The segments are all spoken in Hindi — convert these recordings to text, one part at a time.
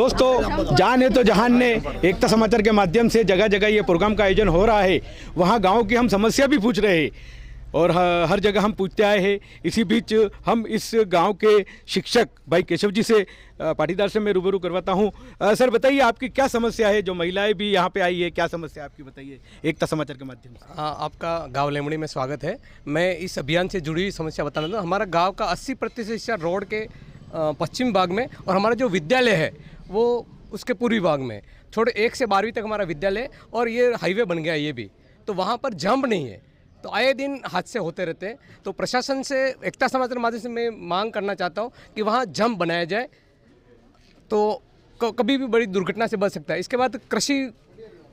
दोस्तों, जान है तो जहान ने एकता समाचार के माध्यम से जगह जगह ये प्रोग्राम का आयोजन हो रहा है। वहाँ गाँव की हम समस्या भी पूछ रहे हैं और हर जगह हम पूछते आए हैं। इसी बीच हम इस गांव के शिक्षक भाई केशव जी से पाटीदार से मैं रूबरू करवाता हूं। सर बताइए, आपकी क्या समस्या है? जो महिलाएं भी यहां पे आई है, क्या समस्या आपकी बताइए एकता समाचार के माध्यम से। आपका गांव लेमड़ी में स्वागत है। मैं इस अभियान से जुड़ी हुई समस्या बताना चाहता हूँ। हमारा गांव का 80% हिस्सा रोड के पश्चिम भाग में और हमारा जो विद्यालय है वो उसके पूर्वी भाग में, छोटे 1 से 12वीं तक हमारा विद्यालय और ये हाईवे बन गया ये भी, तो वहाँ पर जंप नहीं है, तो आए दिन हादसे होते रहते हैं। तो प्रशासन से एकता समाचार के माध्यम से मैं मांग करना चाहता हूँ कि वहाँ जंप बनाया जाए, तो कभी भी बड़ी दुर्घटना से बच सकता है। इसके बाद कृषि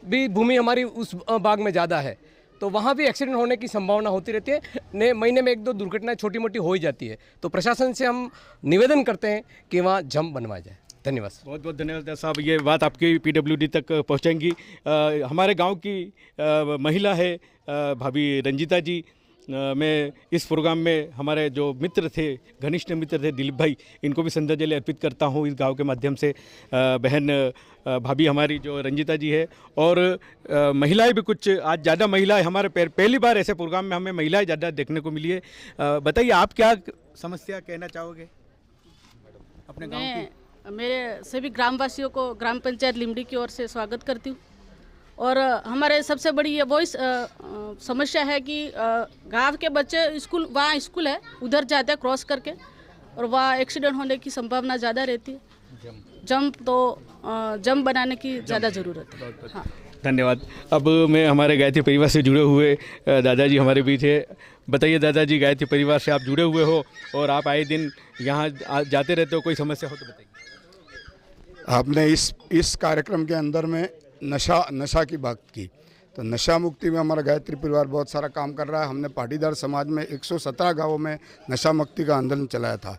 भी भूमि हमारी उस भाग में ज़्यादा है, तो वहाँ भी एक्सीडेंट होने की संभावना होती रहती है। महीने में 1-2 दुर्घटनाएं छोटी मोटी हो ही जाती है। तो प्रशासन से हम निवेदन करते हैं कि वहाँ जंप बनवाया जाए। धन्यवाद। बहुत बहुत धन्यवाद साहब। ये बात आपकी पीडब्ल्यूडी तक पहुंचेंगी। हमारे गांव की महिला है भाभी रंजीता जी। मैं इस प्रोग्राम में हमारे जो मित्र थे, घनिष्ठ मित्र थे दिलीप भाई, इनको भी श्रद्धांजलि अर्पित करता हूँ इस गांव के माध्यम से। बहन भाभी हमारी जो रंजीता जी है और महिलाएं भी कुछ, आज ज़्यादा महिलाएं हमारे पहली बार ऐसे प्रोग्राम में हमें महिलाएं ज़्यादा देखने को मिली है। बताइए, आप क्या समस्या कहना चाहोगे अपने गाँव की? मेरे सभी ग्रामवासियों को ग्राम पंचायत लिमड़ी की ओर से स्वागत करती हूँ। और हमारे सबसे बड़ी ये वही समस्या है कि गांव के बच्चे वहाँ स्कूल है, उधर जाते हैं क्रॉस करके, और वहाँ एक्सीडेंट होने की संभावना ज़्यादा रहती है। जंप बनाने की ज़्यादा ज़रूरत है। हाँ, धन्यवाद। अब मैं हमारे गायत्री परिवार से जुड़े हुए दादाजी हमारे बीच है। बताइए दादाजी, गायत्री परिवार से आप जुड़े हुए हो और आप आए दिन यहाँ जाते रहते हो, कोई समस्या हो तो बताइए। आपने इस कार्यक्रम के अंदर में नशा की बात की, तो नशा मुक्ति में हमारा गायत्री परिवार बहुत सारा काम कर रहा है। हमने पाटीदार समाज में 117 गांवों में नशा मुक्ति का आंदोलन चलाया था।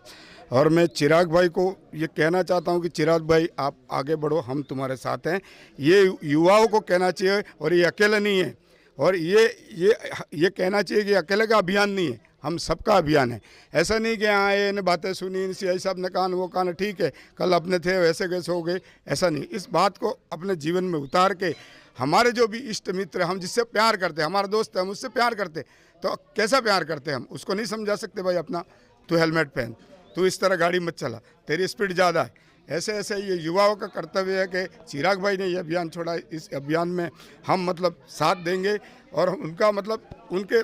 और मैं चिराग भाई को ये कहना चाहता हूँ कि चिराग भाई, आप आगे बढ़ो, हम तुम्हारे साथ हैं। ये युवाओं को कहना चाहिए, और ये अकेले नहीं है, और ये कहना चाहिए कि अकेले का अभियान नहीं है, हम सबका अभियान है। ऐसा नहीं कि हाँ ये ने बातें सुनी, इनसे ऐसा अपने कान वो कान, ठीक है कल अपने थे वैसे कैसे हो गए, ऐसा नहीं। इस बात को अपने जीवन में उतार के हमारे जो भी इष्ट मित्र, हम जिससे प्यार करते हैं, हमारा दोस्त है, हम उससे प्यार करते, तो कैसा प्यार करते हैं हम उसको नहीं समझा सकते। भाई अपना तू हेलमेट पहन, तू इस तरह गाड़ी मत चला, तेरी स्पीड ज़्यादा है। ऐसे ऐसे ये युवाओं का कर्तव्य है कि चिराग भाई ने ये अभियान छोड़ा, इस अभियान में हम मतलब साथ देंगे और उनका मतलब उनके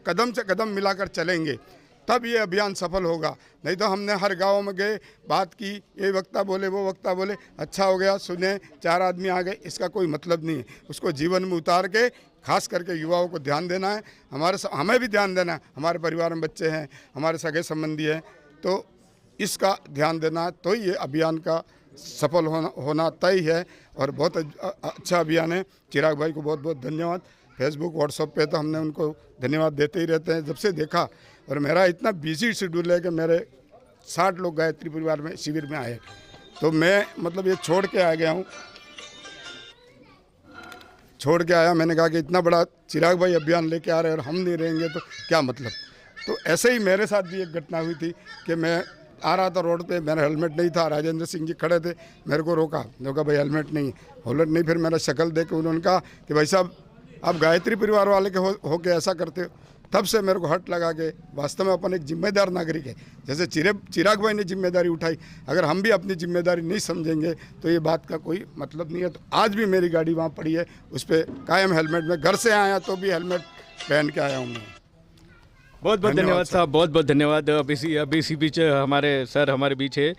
कदम से कदम मिलाकर चलेंगे, तब ये अभियान सफल होगा। नहीं तो हमने हर गांव में गए, बात की, ये वक्ता बोले वो वक्ता बोले, अच्छा हो गया सुने, 4 आदमी आ गए, इसका कोई मतलब नहीं है। उसको जीवन में उतार के खास करके युवाओं को ध्यान देना है, हमें भी ध्यान देना है। हमारे परिवार में बच्चे हैं, हमारे सगे संबंधी हैं, तो इसका ध्यान देना, तो ये अभियान का सफल होना तय है। और बहुत अच्छा अभियान है। चिराग भाई को बहुत बहुत धन्यवाद। फेसबुक व्हाट्सएप पे तो हमने उनको धन्यवाद देते ही रहते हैं जब से देखा। और मेरा इतना बिजी शेड्यूल है कि मेरे 60 लोग गायत्री परिवार में शिविर में आए, तो मैं मतलब ये छोड़ के आ गया हूँ, छोड़ के आया। मैंने कहा कि इतना बड़ा चिराग भाई अभियान लेके आ रहे हैं और हम नहीं रहेंगे तो क्या मतलब। तो ऐसे ही मेरे साथ भी एक घटना हुई थी कि मैं आ रहा था रोड पे, मेरा हेलमेट नहीं था, राजेंद्र सिंह जी खड़े थे, मेरे को रोका, भाई हेलमेट नहीं, हेलमेट नहीं। फिर मेरा शक्ल देख के उन्होंने कहा कि भाई साहब आप गायत्री परिवार वाले के हो के ऐसा करते हो। तब से मेरे को हट लगा के वास्तव में अपन एक जिम्मेदार नागरिक है। जैसे चिराग भाई ने जिम्मेदारी उठाई, अगर हम भी अपनी जिम्मेदारी नहीं समझेंगे तो ये बात का कोई मतलब नहीं है। तो आज भी मेरी गाड़ी वहाँ पड़ी है, उस पर कायम हेलमेट में, घर से आया तो भी हेलमेट पहन के आया हूँ मैं। बहुत बहुत धन्यवाद साहब, बहुत बहुत धन्यवाद। अब इसी बीच हमारे सर हमारे बीच है।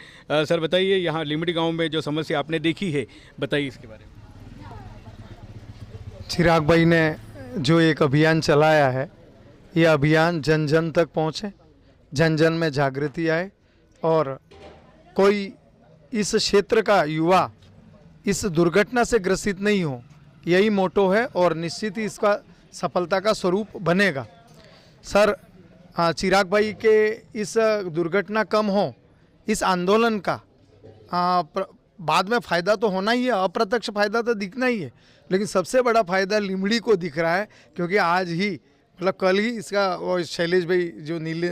सर बताइए, यहाँ लिमड़ी गाँव में जो समस्या आपने देखी है, बताइए इसके बारे में। चिराग भाई ने जो एक अभियान चलाया है, ये अभियान जन जन तक पहुँचे, जन जन में जागृति आए और कोई इस क्षेत्र का युवा इस दुर्घटना से ग्रसित नहीं हो, यही मोटो है और निश्चित ही इसका सफलता का स्वरूप बनेगा। सर, चिराग भाई के इस दुर्घटना कम हो, इस आंदोलन का बाद में फ़ायदा तो होना ही है, अप्रत्यक्ष फ़ायदा तो दिखना ही है, लेकिन सबसे बड़ा फ़ायदा लिमड़ी को दिख रहा है, क्योंकि आज ही मतलब कल ही इसका वो शैलेश भाई जो नीले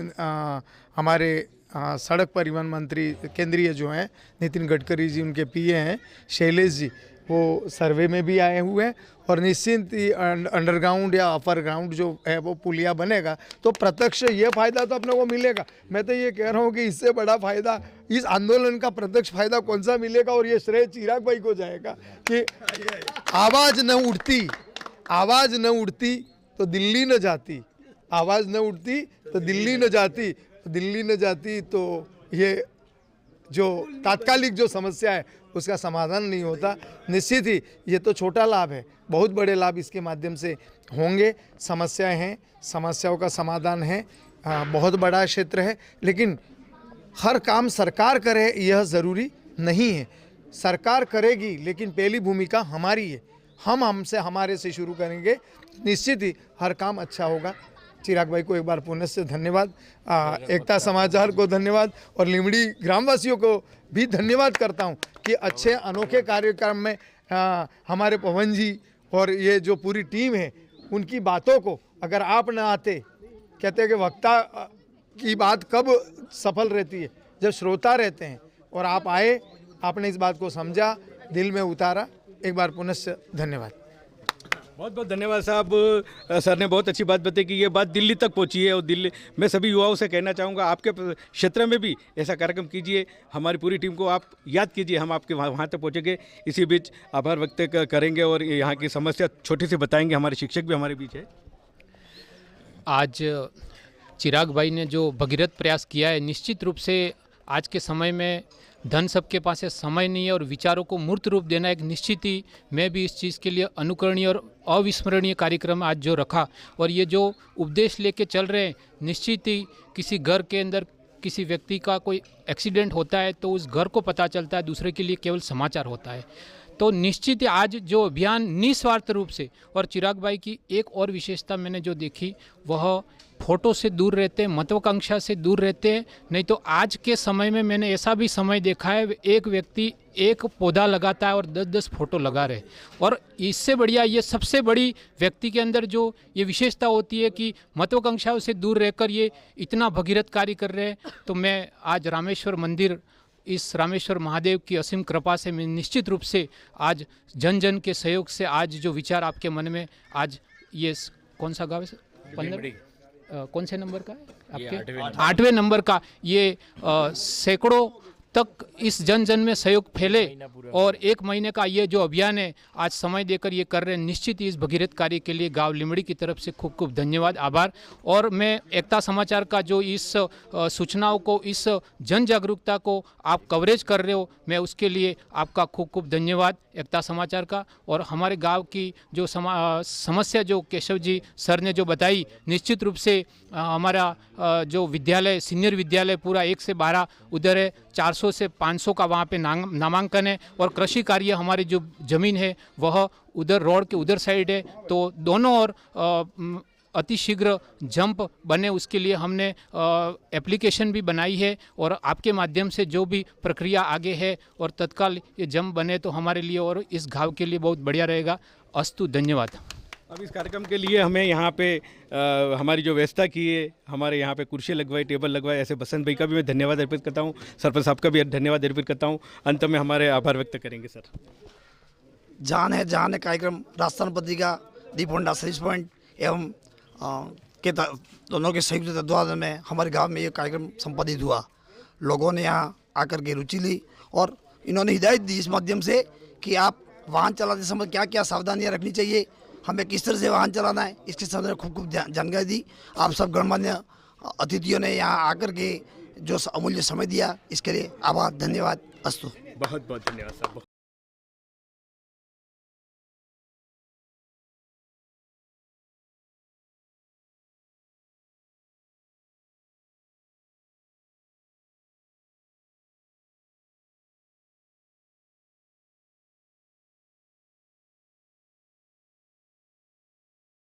हमारे सड़क परिवहन मंत्री केंद्रीय जो हैं नितिन गडकरी जी, उनके पीए हैं शैलेश जी, वो सर्वे में भी आए हुए हैं। और निश्चिंत ही अंडरग्राउंड या अपर ग्राउंड जो है वो पुलिया बनेगा तो प्रत्यक्ष ये फायदा तो अपने को मिलेगा। मैं तो ये कह रहा हूँ कि इससे बड़ा फायदा इस आंदोलन का प्रत्यक्ष फायदा कौन सा मिलेगा, और ये श्रेय चिराग भाई को जाएगा कि आवाज़ न उठती तो दिल्ली न जाती, आवाज़ न उठती तो दिल्ली न जाती, दिल्ली न जाती तो ये जो तात्कालिक जो समस्या है उसका समाधान नहीं होता। निश्चित ही ये तो छोटा लाभ है, बहुत बड़े लाभ इसके माध्यम से होंगे। समस्याएं हैं, समस्याओं का समाधान है, बहुत बड़ा क्षेत्र है, लेकिन हर काम सरकार करे यह ज़रूरी नहीं है। सरकार करेगी लेकिन पहली भूमिका हमारी है, हमारे से शुरू करेंगे, निश्चित ही हर काम अच्छा होगा। चिराग भाई को एक बार पुनः से धन्यवाद, एकता समाचार को धन्यवाद और लिमड़ी ग्रामवासियों को भी धन्यवाद करता हूं कि अच्छे अनोखे कार्यक्रम में हमारे पवन जी और ये जो पूरी टीम है उनकी बातों को अगर आप न आते, कहते हैं कि वक्ता की बात कब सफल रहती है, जब श्रोता रहते हैं, और आप आए, आपने इस बात को समझा, दिल में उतारा। एक बार पुनः से धन्यवाद। बहुत बहुत धन्यवाद साहब। सर ने बहुत अच्छी बात बताई कि ये बात दिल्ली तक पहुंची है, और दिल्ली मैं सभी युवाओं से कहना चाहूँगा आपके क्षेत्र में भी ऐसा कार्यक्रम कीजिए, हमारी पूरी टीम को आप याद कीजिए, हम आपके वहाँ तक पहुँचेंगे। इसी बीच आभार व्यक्त करेंगे और यहाँ की समस्या छोटी सी बताएंगे, हमारे शिक्षक भी हमारे बीच है। आज चिराग भाई ने जो भगीरथ प्रयास किया है, निश्चित रूप से आज के समय में धन सबके पास है, समय नहीं है, और विचारों को मूर्त रूप देना एक निश्चित ही, मैं भी इस चीज़ के लिए अनुकरणीय और अविस्मरणीय कार्यक्रम आज जो रखा, और ये जो उपदेश लेके चल रहे हैं, निश्चित ही किसी घर के अंदर किसी व्यक्ति का कोई एक्सीडेंट होता है तो उस घर को पता चलता है, दूसरे के लिए केवल समाचार होता है। तो निश्चित ही आज जो अभियान निस्वार्थ रूप से, और चिराग भाई की एक और विशेषता मैंने जो देखी, वह फोटो से दूर रहते हैं, महत्वाकांक्षा से दूर रहते हैं। नहीं तो आज के समय में मैंने ऐसा भी समय देखा है, एक व्यक्ति एक पौधा लगाता है और 10-10 फोटो लगा रहे। और इससे बढ़िया, ये सबसे बड़ी व्यक्ति के अंदर जो ये विशेषता होती है कि महत्वाकांक्षाओं से दूर रहकर ये इतना भगीरथ कार्य कर रहे हैं। तो मैं आज रामेश्वर मंदिर, इस रामेश्वर महादेव की असीम कृपा से मैं निश्चित रूप से आज जन जन के सहयोग से आज जो विचार आपके मन में, आज ये कौन सा गाँव है, 15 कौन से नंबर का है आपके, 8वें नंबर का, ये सैकड़ों तक इस जन जन में सहयोग फैले, और 1 महीने का ये जो अभियान है आज समय देकर ये कर रहे हैं। निश्चित ही इस भगीरथ कार्य के लिए गांव लिमड़ी की तरफ से खूब खूब धन्यवाद, आभार। और मैं एकता समाचार का जो इस सूचनाओं को, इस जन जागरूकता को आप कवरेज कर रहे हो, मैं उसके लिए आपका खूब खूब धन्यवाद एकता समाचार का। और हमारे गांव की जो समस्या जो केशव जी सर ने जो बताई, निश्चित रूप से हमारा जो विद्यालय, सीनियर विद्यालय पूरा 1 से 12 उधर है, 400 से 500 का वहाँ पे नामांकन है, और कृषि कार्य हमारी जो ज़मीन है वह उधर रोड के उधर साइड है। तो दोनों और अतिशीघ्र जंप बने, उसके लिए हमने एप्लीकेशन भी बनाई है, और आपके माध्यम से जो भी प्रक्रिया आगे है और तत्काल ये जंप बने तो हमारे लिए और इस गाँव के लिए बहुत बढ़िया रहेगा। अस्तु, धन्यवाद। अब इस कार्यक्रम के लिए हमें यहाँ पे हमारी जो व्यवस्था की है, हमारे यहाँ पे कुर्सी लगवाई, टेबल लगवाए, ऐसे बसंत भाई का भी मैं धन्यवाद अर्पित करता हूँ, सरपंच साहब का भी धन्यवाद अर्पित करता हूँ। अंत में हमारे आभार व्यक्त करेंगे सर। जान है कार्यक्रम राजस्थान पत्रिका, दीप होंडा सर्विस पॉइंट एवं के दोनों के संयुक्त तत्वाधान में हमारे गांव में ये कार्यक्रम संपादित हुआ। लोगों ने यहाँ आकर के रुचि ली और इन्होंने हिदायत दी इस माध्यम से कि आप वाहन चलाते समय क्या क्या सावधानियाँ रखनी चाहिए, हमें किस तरह से वाहन चलाना है, इसके संबंध में खूब जानकारी दी। आप सब गणमान्य अतिथियों ने यहाँ आकर के जो अमूल्य समय दिया, इसके लिए आभार, धन्यवाद, अस्तु। बहुत बहुत धन्यवाद साहब।